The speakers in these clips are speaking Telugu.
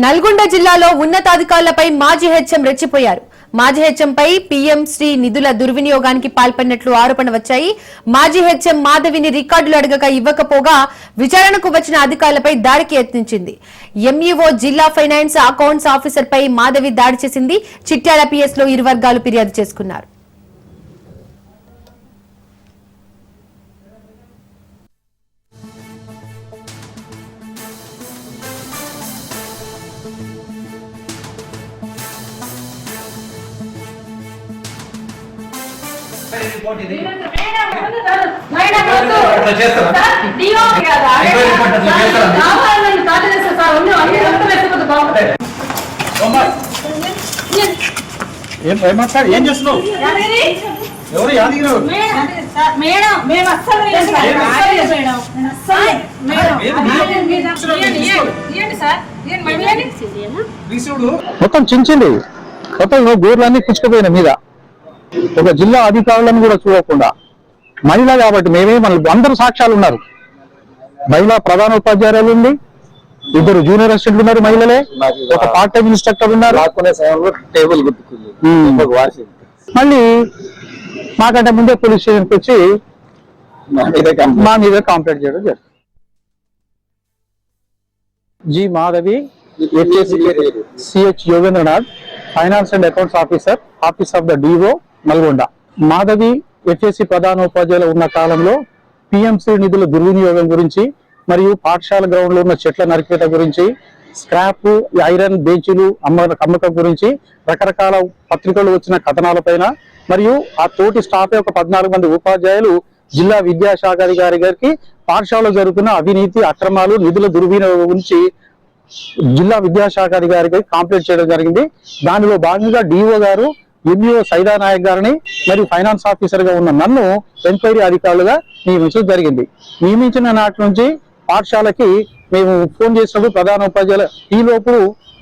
నల్గొండ జిల్లాలో ఉన్నతాధికారులపై మాజీ హెచ్ఎం రెచ్చిపోయారు. మాజీ హెచ్ఎంపై పీఎంశ్రీ నిధుల దుర్వినియోగానికి పాల్పడినట్లు ఆరోపణ వచ్చాయి. మాజీ హెచ్ఎం మాధవిని రికార్డులు అడగక ఇవ్వకపోగా విచారణకు వచ్చిన అధికారులపై దాడికి యత్నించింది. ఎంఈఓ జిల్లా ఫైనాన్స్ అకౌంట్స్ ఆఫీసర్పై మాధవి దాడి చేసింది. చిట్యాల పిఎస్లో ఇరు వర్గాలు ఫిర్యాదు చేసుకున్నారు. ఏం చేస్తున్నావు? ఎవరు యాదగిరి మొత్తం చించింది. మొత్తం గోర్లన్నీ పుచ్చుకుపోయిన మీద ఒక జిల్లా అధికారులను కూడా చూడకుండా మహిళ కాబట్టి మన అందరూ సాక్ష్యాలు ఉన్నారు. మహిళా ప్రధాన ఉపాధ్యాయులు ఉంది, 2 జూనియర్ అసిస్టెంట్లు ఉన్నారు మహిళలే, ఒక పార్ట్ టైం ఇన్స్ట్రక్టర్ ఉన్నారు. టేబుల్ మళ్ళీ మాకంటే ముందే పోలీస్ స్టేషన్కి వచ్చి మా మీద కంప్లైంట్ చేయడం జరిగింది. G Madhavi, CH Yogendranath, finance and accounts officer, office of the DO Nalgonda. Madhavi FSC ప్రధానోపాధ్యాయులు ఉన్న కాలంలో పిఎంసి నిధుల దుర్వినియోగం గురించి మరియు పాఠశాల గ్రౌండ్ లో ఉన్న చెట్ల నరికేత గురించి, స్క్రాప్, ఐరన్ బెంచీలు అమ్మకం గురించి రకరకాల పత్రికలు వచ్చిన కథనాలపైన మరియు ఆ తోటి స్టాఫ్ 14 మంది ఉపాధ్యాయులు జిల్లా విద్యాశాఖ అధికారి గారికి పాఠశాలలో జరుగుతున్న అవినీతి, అక్రమాలు, నిధుల దుర్వినియోగం గురించి జిల్లా విద్యాశాఖ అధికారికి కంప్లైంట్ చేయడం జరిగింది. దానిలో భాగంగా డిఓ గారు ఎంఈఓ సైదా నాయక్ గారిని మరియు ఫైనాన్స్ ఆఫీసర్ గా ఉన్న నన్ను ఎంక్వైరీ అధికారులుగా నియమించడం జరిగింది. నియమించిన నాటి నుంచి పాఠశాలకి మేము ఫోన్ చేసినప్పుడు ప్రధాన ఉపాధ్యాయులు ఈ లోపు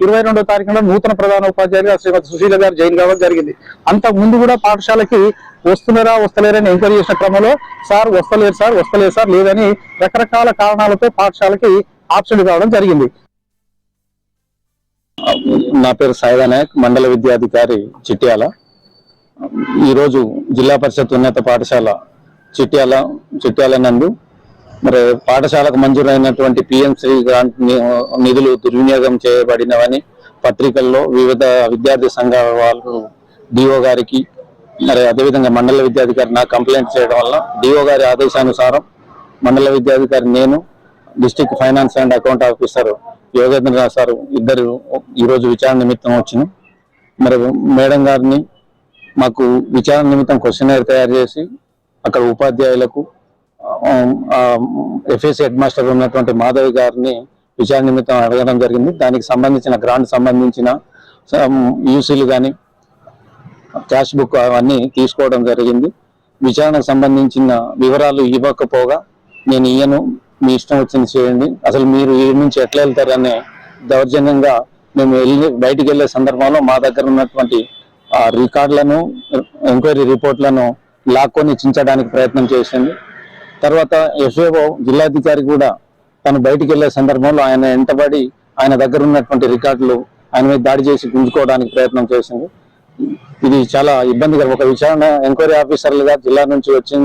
22వ తారీఖున నూతన ప్రధాన ఉపాధ్యాయులుగా శ్రీమతి సుశీల గారు జాయిన్ కావడం జరిగింది. అంత ముందు కూడా పాఠశాలకి వస్తున్నారా వస్తలేరని ఎంక్వైరీ చేసిన క్రమంలో సార్ వస్తలేరు సార్ లేదని రకరకాల కారణాలతో పాఠశాలకి ఆబ్సెంట్ కావడం జరిగింది. నా పేరు సైదా నాయక్, మండల విద్యాధికారి చిట్యాల. ఈరోజు జిల్లా పరిషత్ ఉన్నత పాఠశాల చిట్యాల నందు మరి పాఠశాలకు మంజూరైనటువంటి పిఎంశ్రీ గ్రాంట్ నిధులు దుర్వినియోగం చేయబడినవని పత్రికల్లో వివిధ విద్యార్థి సంఘాల వాళ్ళు డిఓ గారికి మరి అదేవిధంగా మండల విద్యాధికారి నాకు కంప్లైంట్ చేయడం వల్ల డిఓ గారి ఆదేశానుసారం మండల విద్యాధికారి నేను, district finance and account officer Yogendranath sir ఇద్దరు ఈరోజు విచారణ నిమిత్తం వచ్చిన మరి మేడం గారిని మాకు విచారణ నిమిత్తం క్వశ్చనర్ తయారు చేసి అక్కడ ఉపాధ్యాయులకు ఎఫ్ఎస్సి హెడ్ మాస్టర్ ఉన్నటువంటి మాధవి గారిని విచారణ నిమిత్తం అడగడం జరిగింది. దానికి సంబంధించిన గ్రాంట్ సంబంధించిన యూసీలు కానీ క్యాష్ బుక్ అవన్నీ తీసుకోవడం జరిగింది. విచారణకు సంబంధించిన వివరాలు ఇవ్వకపోగా నేను ఇయ్యను, మీ ఇష్టం వచ్చింది చేయండి, అసలు మీరు ఈ నుంచి ఎట్లా వెళ్తారనే దౌర్జన్యంగా మేము బయటికి వెళ్ళే సందర్భంలో మా దగ్గర ఉన్నటువంటి రికార్డులను, ఎంక్వైరీ రిపోర్ట్లను లాక్కొని చించడానికి ప్రయత్నం చేసింది. తర్వాత ఎఫ్ఏఓ జిల్లాధికారి కూడా తను బయటికి వెళ్ళే సందర్భంలో ఆయన వెంటబడి ఆయన దగ్గర ఉన్నటువంటి రికార్డులు ఆయన మీద దాడి చేసి గుంజుకోవడానికి ప్రయత్నం చేసింది. ఇది చాలా ఇబ్బందికరం. ఒక విచారణ ఎంక్వైరీ ఆఫీసర్లుగా జిల్లా నుంచి వచ్చి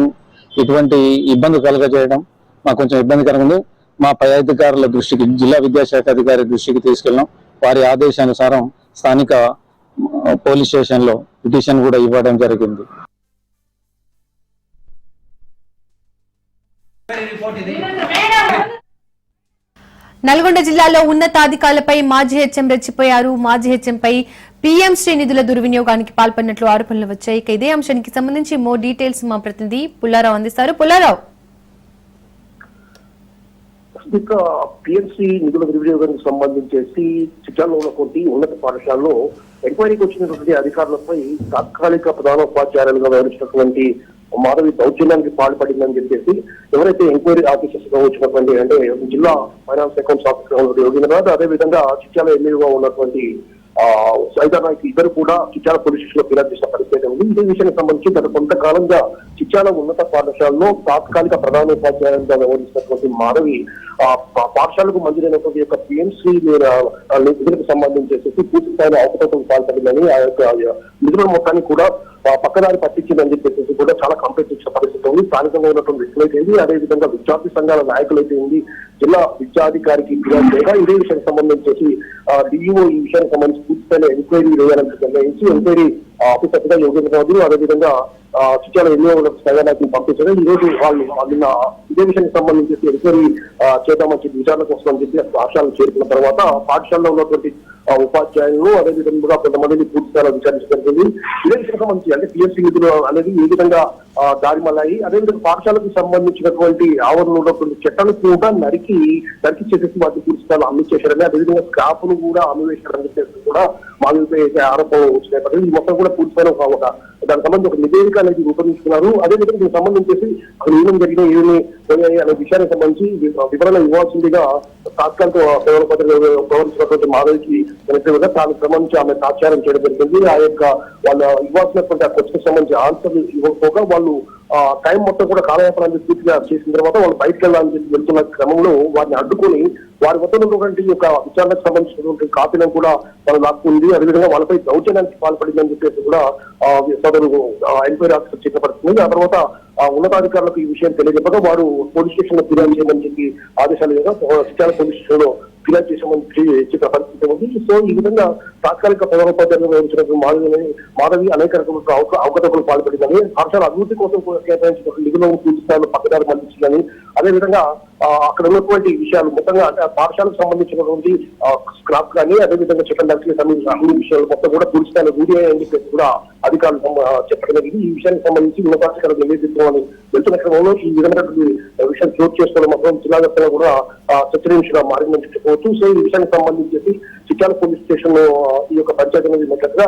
ఇటువంటి ఇబ్బంది కలగజేయడం మాకు కొంచెం ఇబ్బందికరంగా ఉంది. మా పై అధికారుల దృష్టికి, జిల్లా విద్యాశాఖ అధికారి దృష్టికి తీసుకెళ్ళాం. వారి ఆదేశానుసారం స్థానిక పోలీస్ స్టేషన్ లో పిటిషన్ కూడా ఇవ్వడం జరిగింది. నల్గొండ జిల్లాలో ఉన్నతాధికారులపై మాజీ హెచ్ఎం రెచ్చిపోయారు. మాజీ హెచ్ఎంపై పీఎంశ్రీ నిధుల దుర్వినియోగానికి పాల్పడినట్లు ఆరోపణలు వచ్చాయి. ఇదే అంశానికి సంబంధించి మోర్ డీటెయిల్స్ మా ప్రతినిధి పుల్లారావు అందిస్తారు. పుల్లారావు, పిఎంసి నిధుల దుర్వినియోగానికి సంబంధించేసి చిట్యాలలో ఉన్నటువంటి ఉన్నత పాఠశాలలో ఎంక్వైరీకి వచ్చినటువంటి అధికారులపై తాత్కాలిక ప్రధానోపాధ్యాయులుగా వ్యవహరించినటువంటి మాధవి దౌర్జన్యానికి పాల్పడిందని చెప్పేసి ఎవరైతే ఎంక్వైరీ ఆఫీసర్స్ గా వచ్చినటువంటి అంటే జిల్లా ఫైనాన్స్ అకౌంట్స్ ఆఫీసర్ యోగేంద్రనాథ్, అదేవిధంగా చిట్యాల ఎమ్మెల్యేగా ఉన్నటువంటి సైదా నాయక్ ఇద్దరు కూడా చిట్యాల పోలీస్ స్టేషన్ లో ఫిర్యాదు చేసిన పరిస్థితి ఉంది. ఇదే విషయానికి సంబంధించి గత కొంతకాలంగా చిట్యాల ఉన్నత పాఠశాలలో తాత్కాలిక ప్రధానోపాధ్యాయులుగా వ్యవహరిస్తున్నటువంటి మాధవి పాఠశాలకు మంజూరైనటువంటి యొక్క పిఎంసీ నిధులకు సంబంధించేసి పూర్తి స్థాయిలో అవకతవకలకు పాల్పడిందని ఆ యొక్క నిధుల మొత్తాన్ని కూడా పక్కదారి పట్టించిందని చెప్పేసి కూడా చాలా కంప్లైంట్ ఇచ్చిన పరిస్థితి ఉంది. స్థానికంగా ఉన్నటువంటి వ్యక్తులైతే ఉంది, అదేవిధంగా విద్యార్థి సంఘాల నాయకులైతే ఉంది, జిల్లా విద్యాధికారికి ఫిర్యాదు చేయగా ఇదే విషయానికి సంబంధించి డిఈఓ ఈ విషయానికి సంబంధించి పూర్తి స్థాయిలో ఎంక్వైరీ వేయాలని నిర్ణయించి ఎంక్వైరీ ఆఫీసర్ గా యోగేంద్రరావు అదేవిధంగా చిట్యాల ఎన్నో స్థాయికి పంపించారు. ఈ రోజు వాళ్ళు నిన్న ఇదే విషయానికి సంబంధించి ఎంక్వైరీ చేద్దామని చెప్పి విచారణ కోసం అని చెప్పి పాఠశాలను చేరుకున్న తర్వాత పాఠశాలలో ఉన్నటువంటి ఉపాధ్యాయులు అదేవిధంగా కొంతమందిని పూర్తి స్థాయిలో విచారించడం జరిగింది. ఇదే విషయానికి సంబంధించి అంటే పిఎస్సీ నిధులు అనేది ఏ విధంగా దారి మళ్ళాయి, అదేవిధంగా పాఠశాలకు సంబంధించినటువంటి ఆవరణలో ఉన్నటువంటి చెట్లను కూడా నరికి చేసేసి వాటిని పూర్తి స్థాయిలో అమలు చేశారని, అదేవిధంగా స్క్రాప్ ను కూడా అమలువేశారని చెప్పేసి కూడా మాదిరిపై ఆరోపణలు వచ్చినాయి. ఈ మొత్తం కూడా పూర్తి స్థాయిలో దానికి సంబంధించి ఒక నివేదిక అనేది రూపొందించుకున్నారు. అదేవిధంగా దీనికి సంబంధించేసి అసలు ఏమేమి జరిగినాయి, ఏమేమి పోయాయి అనే విషయానికి సంబంధించి వివరణ ఇవ్వాల్సిందిగా తాత్కాలిక ప్రవర్తించినటువంటి మాధవికి దానికి సంబంధించి ఆమె సాక్షారం చేయడం జరిగింది. ఆ యొక్క వాళ్ళు ఇవ్వాల్సినటువంటి ఆ క్వశ్చన్ సంబంధించి ఆన్సర్ ఇవ్వకపోగా వాళ్ళు టైం మొత్తం కూడా కాలయాపనాన్ని పూర్తిగా చేసిన తర్వాత వాళ్ళు బయటకు వెళ్ళాలని చెప్పి వెళ్తున్న క్రమంలో వారిని అడ్డుకొని వారి వద్ద ఉన్నటువంటి యొక్క విచారణకు సంబంధించినటువంటి కాపీలను కూడా వాళ్ళు లాక్కుంది. అదేవిధంగా వాళ్ళపై దౌర్జన్యానికి పాల్పడిందని చెప్పేసి కూడా సదరు ఎంక్వైరీ ఆఫీసర్ చేపడుతుంది. ఆ తర్వాత ఉన్నతాధికారులకు ఈ విషయం తెలియజెప్పగా వారు పోలీస్ స్టేషన్ లో ఫిర్యాదు చేయమని చెప్పి ఆదేశాలు చిట్యాల పోలీస్ స్టేషన్ లో ఫిర్యాదు చేసామని చెప్పిన పరిస్థితి ఉంది. సో ఈ విధంగా తాత్కాలిక ప్రధానోపాధ్యాయులు నిర్వహించిన మాధవి అనేక రకాల అవకతవకలు పాల్పడిందని, పాఠశాల అభివృద్ధి కోసం కేటాయించిన నిధులను పూర్తి స్థాయిలో పక్కదారి మళ్లించిందని, అదేవిధంగా అక్కడ ఉన్నటువంటి విషయాలు మొత్తంగా అంటే పాఠశాలకు సంబంధించినటువంటి స్క్రాప్ కానీ అదేవిధంగా చెట్ల నర్సరీకి సంబంధించిన అన్ని విషయాలు మొత్తం కూడా పూర్తి స్థాయిలో రూఢి అని చెప్పేసి కూడా అధికారులు చెప్పడం జరిగింది. ఈ విషయానికి సంబంధించి ఉన్నతాధికారులు నివేదించమని వెళ్తున్న క్రమంలో ఈ విధమైనటువంటి విషయం చోటు చేసుకోవడం మాత్రం జిల్లా వ్యాప్తంగా కూడా చర్చనీయాంశంగా మారిందని చెప్పవచ్చు. సో ఈ విషయానికి సంబంధించి చిట్యాల పోలీస్ స్టేషన్ ఈ యొక్క పంచాయతీ అనేది ఉన్నట్లుగా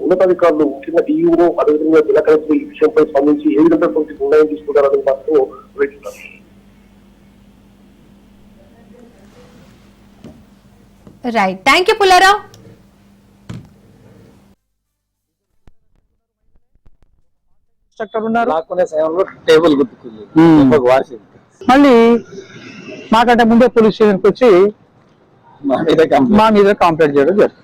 ఉన్నతాధికారులు ముఖ్యంగా డిఈఓ అదేవిధంగా జిల్లా కలెక్టర్ ఈ విషయంపై స్పందించి ఏ విధంగా నిర్ణయం తీసుకుంటారని మాత్రం వేస్తున్నారు. Right, thank you Pullarao. ఉన్నారు లాక్కునే సమయంలో టేబుల్ గుర్తుకుంది మళ్ళీ మాకంటే ముందే పోలీస్ స్టేషన్కి వచ్చి మా మీద కంప్లైంట్ చేయడం జరుగుతుంది.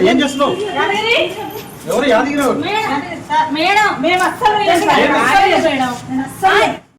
ఏం చేస్తున్నావు? ఎవరు యాదగిరి? మేడం మేము అస్సలు